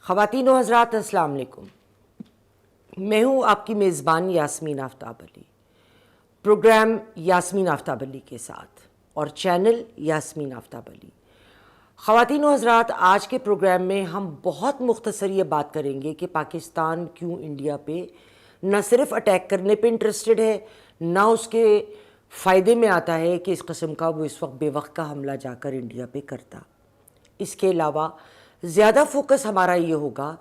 خواتین و حضرات السلام علیکم. میں ہوں آپ کی میزبان یاسمین آفتاب علی. پروگرام یاسمین آفتاب علی کے ساتھ اور چینل یاسمین آفتاب علی. خواتین و حضرات، آج کے پروگرام میں ہم بہت مختصر یہ بات کریں گے کہ پاکستان کیوں انڈیا پہ نہ صرف اٹیک کرنے پہ انٹرسٹڈ ہے، نہ اس کے فائدے میں آتا ہے کہ اس قسم کا وہ اس وقت بے وقت کا حملہ جا کر انڈیا پہ کرتا. اس کے علاوہ زیادہ فوکس ہمارا یہ ہوگا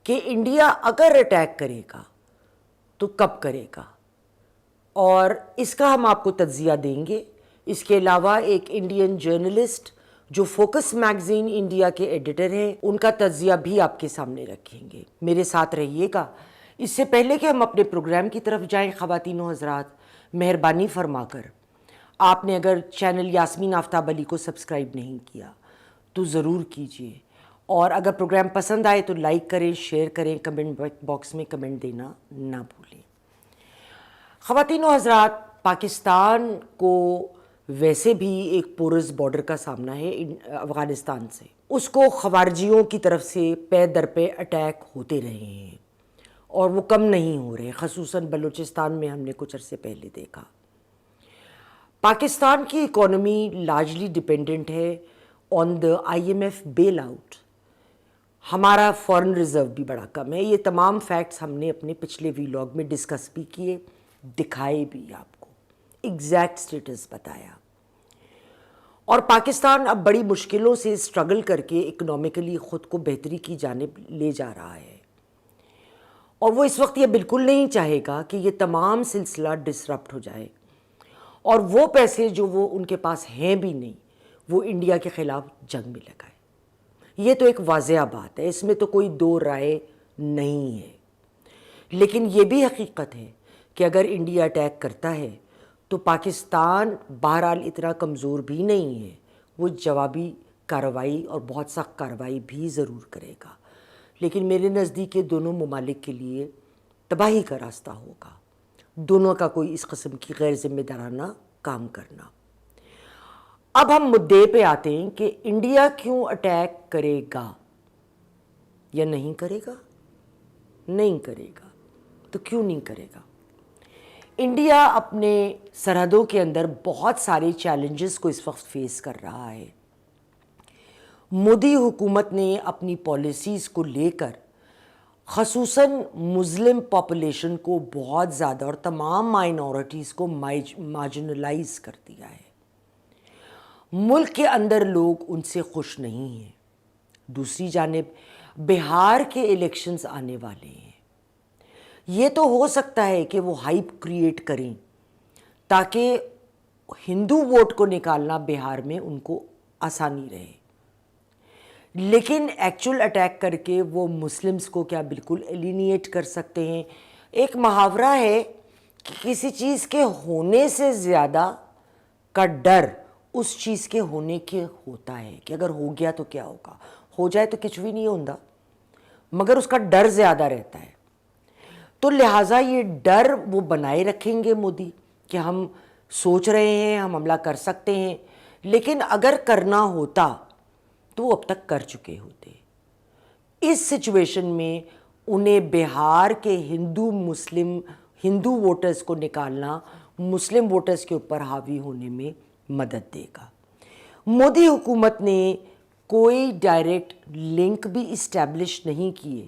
کہ انڈیا اگر اٹیک کرے گا تو کب کرے گا، اور اس کا ہم آپ کو تجزیہ دیں گے. اس کے علاوہ ایک انڈین جرنلسٹ جو فوکس میگزین انڈیا کے ایڈیٹر ہیں، ان کا تجزیہ بھی آپ کے سامنے رکھیں گے. میرے ساتھ رہیے گا. اس سے پہلے کہ ہم اپنے پروگرام کی طرف جائیں، خواتین و حضرات، مہربانی فرما کر آپ نے اگر چینل یاسمین آفتاب علی کو سبسکرائب نہیں کیا تو ضرور کیجئے، اور اگر پروگرام پسند آئے تو لائک کریں، شیئر کریں، کمنٹ باکس میں کمنٹ دینا نہ بھولیں. خواتین و حضرات، پاکستان کو ویسے بھی ایک پورس بارڈر کا سامنا ہے افغانستان سے. اس کو خوارجیوں کی طرف سے پے در پہ اٹیک ہوتے رہے ہیں اور وہ کم نہیں ہو رہے. خصوصاً بلوچستان میں ہم نے کچھ عرصے پہلے دیکھا. پاکستان کی اکانومی لارجلی ڈپینڈنٹ ہے آن دا IMF بیل آؤٹ. ہمارا فورن ریزرو بھی بڑا کم ہے. یہ تمام فیکٹس ہم نے اپنے پچھلے ویلاگ میں ڈسکس بھی کیے، دکھائے بھی، آپ کو ایگزیکٹ سٹیٹس بتایا. اور پاکستان اب بڑی مشکلوں سے اسٹرگل کر کے اکنامکلی خود کو بہتری کی جانب لے جا رہا ہے، اور وہ اس وقت یہ بالکل نہیں چاہے گا کہ یہ تمام سلسلہ ڈسرپٹ ہو جائے اور وہ پیسے جو وہ ان کے پاس ہیں بھی نہیں، وہ انڈیا کے خلاف جنگ میں لگائے. یہ تو ایک واضح بات ہے، اس میں تو کوئی دو رائے نہیں ہے. لیکن یہ بھی حقیقت ہے کہ اگر انڈیا اٹیک کرتا ہے تو پاکستان بہرحال اتنا کمزور بھی نہیں ہے. وہ جوابی کارروائی اور بہت سخت کارروائی بھی ضرور کرے گا، لیکن میرے نزدیک یہ دونوں ممالک کے لیے تباہی کا راستہ ہوگا، دونوں کا کوئی اس قسم کی غیر ذمہ دارانہ کام کرنا. اب ہم مدعے پہ آتے ہیں کہ انڈیا کیوں اٹیک کرے گا یا نہیں کرے گا. نہیں کرے گا تو کیوں نہیں کرے گا؟ انڈیا اپنے سرحدوں کے اندر بہت سارے چیلنجز کو اس وقت فیس کر رہا ہے. مودی حکومت نے اپنی پالیسیز کو لے کر خصوصاً مسلم پاپولیشن کو بہت زیادہ اور تمام مائنورٹیز کو مارجنلائز کر دیا ہے. ملک کے اندر لوگ ان سے خوش نہیں ہیں. دوسری جانب بہار کے الیکشنز آنے والے ہیں. یہ تو ہو سکتا ہے کہ وہ ہائپ کریٹ کریں تاکہ ہندو ووٹ کو نکالنا بہار میں ان کو آسانی رہے، لیکن ایکچول اٹیک کر کے وہ مسلمز کو کیا بالکل ایلینیٹ کر سکتے ہیں؟ ایک محاورہ ہے کہ کسی چیز کے ہونے سے زیادہ کا ڈر اس چیز کے ہونے کے ہوتا ہے کہ اگر ہو گیا تو کیا ہوگا. ہو جائے تو کچھ بھی نہیں ہوتا، مگر اس کا ڈر زیادہ رہتا ہے. تو لہٰذا یہ ڈر وہ بنائے رکھیں گے مودی کہ ہم سوچ رہے ہیں، ہم حملہ کر سکتے ہیں، لیکن اگر کرنا ہوتا تو وہ اب تک کر چکے ہوتے. اس سچویشن میں انہیں بہار کے ہندو ووٹرز کو نکالنا مسلم ووٹرز کے اوپر حاوی ہونے میں مدد دے گا. مودی حکومت نے کوئی ڈائریکٹ لنک بھی اسٹیبلش نہیں کیے.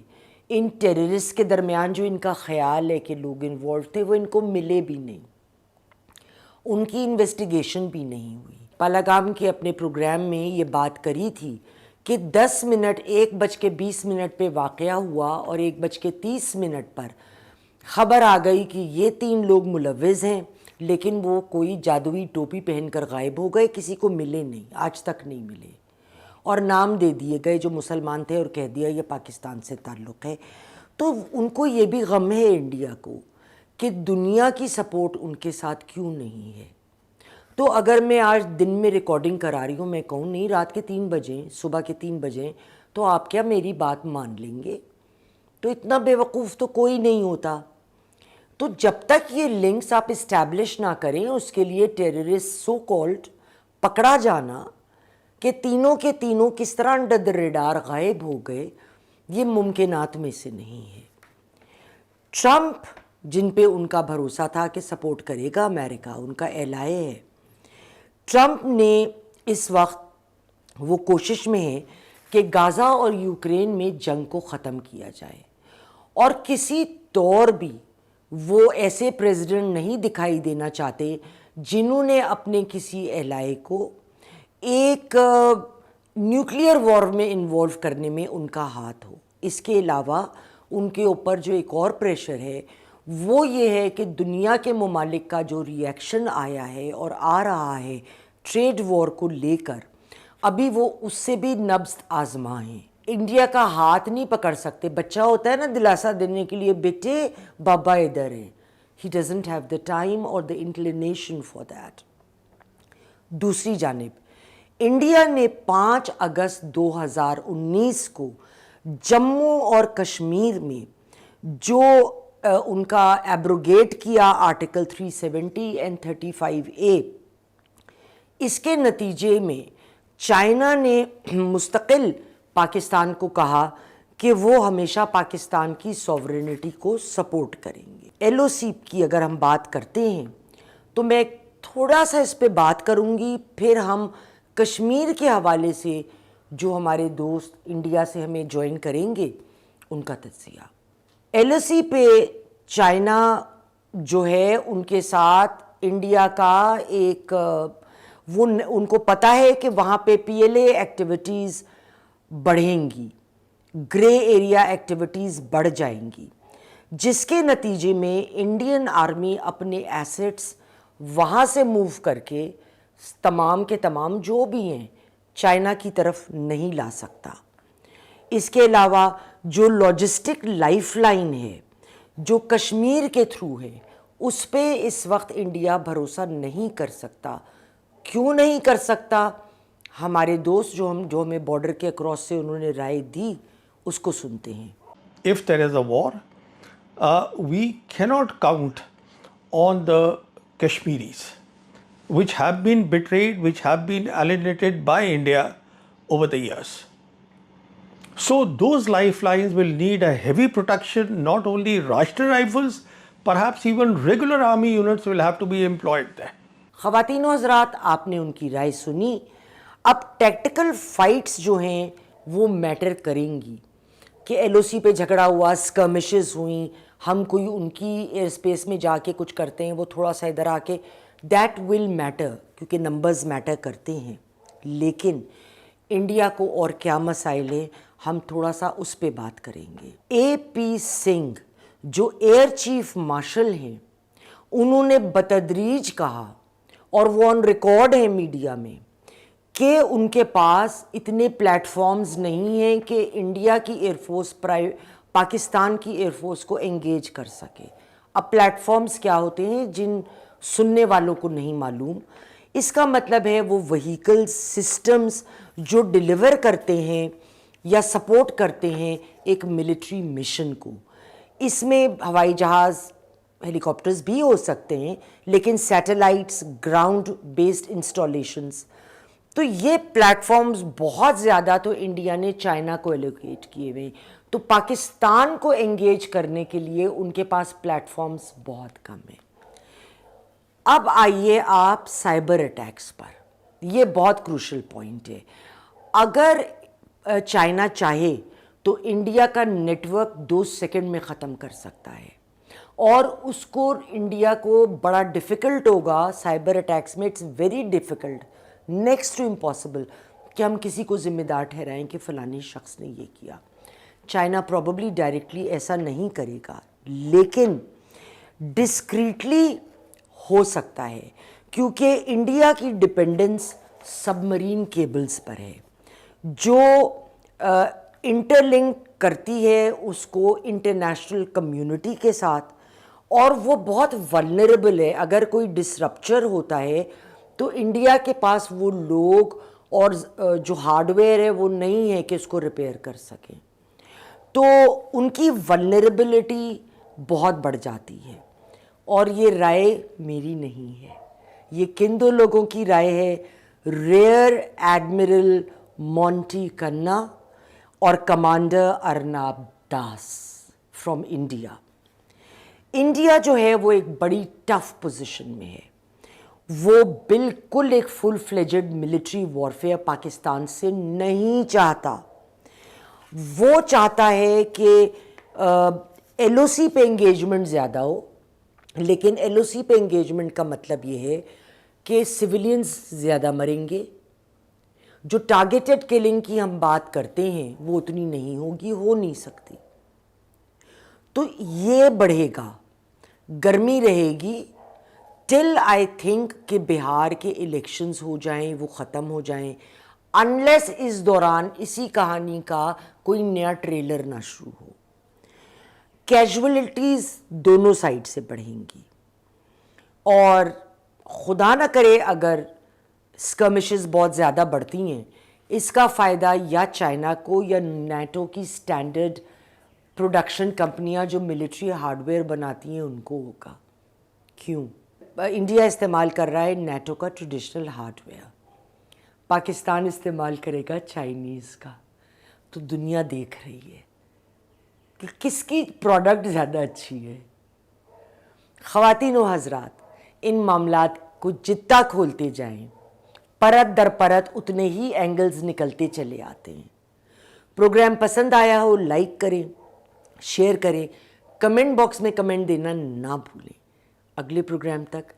ان ٹیررسٹ کے درمیان جو ان کا خیال ہے کہ لوگ انوالو تھے، وہ ان کو ملے بھی نہیں، ان کی انویسٹیگیشن بھی نہیں ہوئی. پالاگام کے اپنے پروگرام میں یہ بات کری تھی کہ 10 منٹ 1:20 پہ واقعہ ہوا اور 1:30 پر خبر آ گئی کہ یہ 3 لوگ ملوث ہیں، لیکن وہ کوئی جادوئی ٹوپی پہن کر غائب ہو گئے، کسی کو ملے نہیں، آج تک نہیں ملے، اور نام دے دیے گئے جو مسلمان تھے اور کہہ دیا یہ پاکستان سے تعلق ہے. تو ان کو یہ بھی غم ہے انڈیا کو کہ دنیا کی سپورٹ ان کے ساتھ کیوں نہیں ہے. تو اگر میں آج دن میں ریکارڈنگ کرا رہی ہوں، میں کہوں نہیں رات کے 3 بجے، صبح کے 3 بجے، تو آپ کیا میری بات مان لیں گے؟ تو اتنا بے وقوف تو کوئی نہیں ہوتا. تو جب تک یہ لنکس آپ اسٹیبلش نہ کریں، اس کے لیے ٹیررسٹ سو کالڈ پکڑا جانا کہ تینوں کے تینوں کس طرح انڈر دی ریڈار غائب ہو گئے، یہ ممکنات میں سے نہیں ہے. ٹرمپ جن پہ ان کا بھروسہ تھا کہ سپورٹ کرے گا امریکہ، ان کا ایلائے ہے، ٹرمپ نے اس وقت وہ کوشش میں ہے کہ غازہ اور یوکرین میں جنگ کو ختم کیا جائے، اور کسی طور بھی وہ ایسے پریزیڈنٹ نہیں دکھائی دینا چاہتے جنہوں نے اپنے کسی ایلائے کو ایک نیوکلیئر وار میں انوالو کرنے میں ان کا ہاتھ ہو. اس کے علاوہ ان کے اوپر جو ایک اور پریشر ہے وہ یہ ہے کہ دنیا کے ممالک کا جو ری ایکشن آیا ہے اور آ رہا ہے ٹریڈ وار کو لے کر، ابھی وہ اس سے بھی نبض آزما ہیں. انڈیا کا ہاتھ نہیں پکڑ سکتے. بچہ ہوتا ہے نا دلاسا دینے کے لیے، بیٹے بابا ادھر ہے. He doesn't have the time اور دا انکلینیشن فار دیٹ. دوسری جانب انڈیا نے 5 اگست 2019 کو جموں اور کشمیر میں جو ان کا ایبروگیٹ کیا آرٹیکل 370 اینڈ 35A، اس کے نتیجے میں چائنا نے مستقل پاکستان کو کہا کہ وہ ہمیشہ پاکستان کی سوورینٹی کو سپورٹ کریں گے. ایل او سی کی اگر ہم بات کرتے ہیں تو میں تھوڑا سا اس پہ بات کروں گی، پھر ہم کشمیر کے حوالے سے جو ہمارے دوست انڈیا سے ہمیں جوائن کریں گے ان کا تجزیہ. ایل او سی پہ چائنا جو ہے ان کے ساتھ انڈیا کا ایک وہ ان کو پتہ ہے کہ وہاں پہ پی ایل اے ایکٹیویٹیز بڑھیں گی، گرے ایریا ایکٹیویٹیز بڑھ جائیں گی، جس کے نتیجے میں انڈین آرمی اپنے ایسٹس وہاں سے موو کر کے تمام کے تمام جو بھی ہیں چائنا کی طرف نہیں لا سکتا. اس کے علاوہ جو لاجسٹک لائف لائن ہے جو کشمیر کے تھرو ہے اس پہ اس وقت انڈیا بھروسہ نہیں کر سکتا. کیوں نہیں کر سکتا؟ ہمارے دوست جو ہمیں بارڈر کے اکراس سے انہوں نے رائے دی اس کو سنتے ہیں. If there is a war, we cannot count on the Kashmiris, which have been betrayed, which have been alienated by India over the years. So those lifelines will need a heavy protection, not only Rashtriya Rifles, perhaps even regular army units will have to be employed there. خواتین و حضرات، آپ نے ان کی رائے سنی. اب tactical fights جو ہیں وہ میٹر کریں گی کہ ایل او سی پہ جھگڑا ہوا، اسکرمشز ہوئیں، ہم کوئی ان کی ایئر اسپیس میں جا کے کچھ کرتے ہیں، وہ تھوڑا سا ادھر آ کے، دیٹ ول میٹر، کیونکہ نمبرز میٹر کرتے ہیں. لیکن انڈیا کو اور کیا مسائل ہیں ہم تھوڑا سا اس پہ بات کریں گے. اے پی سنگھ جو ایئر چیف مارشل ہیں انہوں نے بتدریج کہا، اور وہ آن ریکارڈ ہے میڈیا میں، کہ ان کے پاس اتنے پلیٹ فارمز نہیں ہیں کہ انڈیا کی ایئر فورس پاکستان کی ایئر فورس کو انگیج کر سکے. اب پلیٹ فارمز کیا ہوتے ہیں جن سننے والوں کو نہیں معلوم. اس کا مطلب ہے وہ وہیکل سسٹمز جو ڈیلیور کرتے ہیں یا سپورٹ کرتے ہیں ایک ملٹری مشن کو. اس میں ہوائی جہاز، ہیلی کاپٹرز بھی ہو سکتے ہیں، لیکن سیٹلائٹس، گراؤنڈ بیسڈ انسٹالیشنز. تو یہ پلیٹ فارمز بہت زیادہ تو انڈیا نے چائنا کو ایلوکیٹ کیے ہوئے، تو پاکستان کو انگیج کرنے کے لیے ان کے پاس پلیٹ فارمز بہت کم ہیں. اب آئیے آپ سائبر اٹیکس پر. یہ بہت کروشل پوائنٹ ہے. اگر چائنا چاہے تو انڈیا کا نیٹ ورک 2 سیکنڈ میں ختم کر سکتا ہے، اور اس کو انڈیا کو بڑا ڈیفیکلٹ ہوگا سائبر اٹیکس میں. It's very difficult, next to impossible کہ ہم کسی کو ذمہ دار ٹھہرائیں کہ فلانی شخص نے یہ کیا. چائنا پروبیبلی ڈائریکٹلی ایسا نہیں کرے گا، لیکن ڈسکریٹلی ہو سکتا ہے، کیونکہ انڈیا کی ڈپینڈنس سب مرین کیبلز پر ہے جو انٹر لنک کرتی ہے اس کو انٹرنیشنل کمیونٹی کے ساتھ، اور وہ بہت ولنریبل ہے. اگر کوئی ڈسرپچر ہوتا ہے تو انڈیا کے پاس وہ لوگ اور جو ہارڈ ویئر ہے وہ نہیں ہے کہ اس کو ریپیئر کر سکیں. تو ان کی ولنریبلٹی بہت بڑھ جاتی ہے. اور یہ رائے میری نہیں ہے، یہ کن دو لوگوں کی رائے ہے؟ ریئر ایڈمرل مونٹی کنا اور commander Arnab Das from India. India جو ہے وہ ایک بڑی ٹف پوزیشن میں ہے. وہ بالکل ایک فل فلیجڈ ملٹری وارفیئر پاکستان سے نہیں چاہتا. وہ چاہتا ہے کہ ایل او سی پہ انگیجمنٹ زیادہ ہو, لیکن ایل او سی پہ انگیجمنٹ کا مطلب یہ ہے کہ سویلینز زیادہ مریں گے. جو ٹارگیٹڈ کلنگ کی ہم بات کرتے ہیں وہ اتنی نہیں ہوگی, ہو نہیں سکتی. تو یہ بڑھے گا, گرمی رہے گی ٹل آئی تھنک کہ بہار کے الیکشنز ہو جائیں, وہ ختم ہو جائیں, انلیس اس دوران اسی کہانی کا کوئی نیا ٹریلر نہ شروع ہو. کیجولیٹیز دونوں سائڈ سے بڑھیں گی, اور خدا نہ کرے اگر اسکرمشز بہت زیادہ بڑھتی ہیں, اس کا فائدہ یا چائنا کو یا نیٹو کی سٹینڈرڈ پروڈکشن کمپنیاں جو ملٹری ہارڈ ویئر بناتی ہیں ان کو ہوگا. کیوں؟ انڈیا استعمال کر رہا ہے نیٹو کا ٹریڈیشنل ہارڈ ویئر, پاکستان استعمال کرے گا چائنیز کا. تو دنیا دیکھ رہی ہے کہ کس کی پروڈکٹ زیادہ اچھی ہے. خواتین و حضرات, ان معاملات کو جتنا کھولتے جائیں پرت در پرت اتنے ہی اینگلز نکلتے چلے آتے ہیں. پروگرام پسند آیا ہو لائک کریں, شیئر کریں, کمنٹ باکس میں کمنٹ دینا نہ بھولیں. اگلے پروگرام تک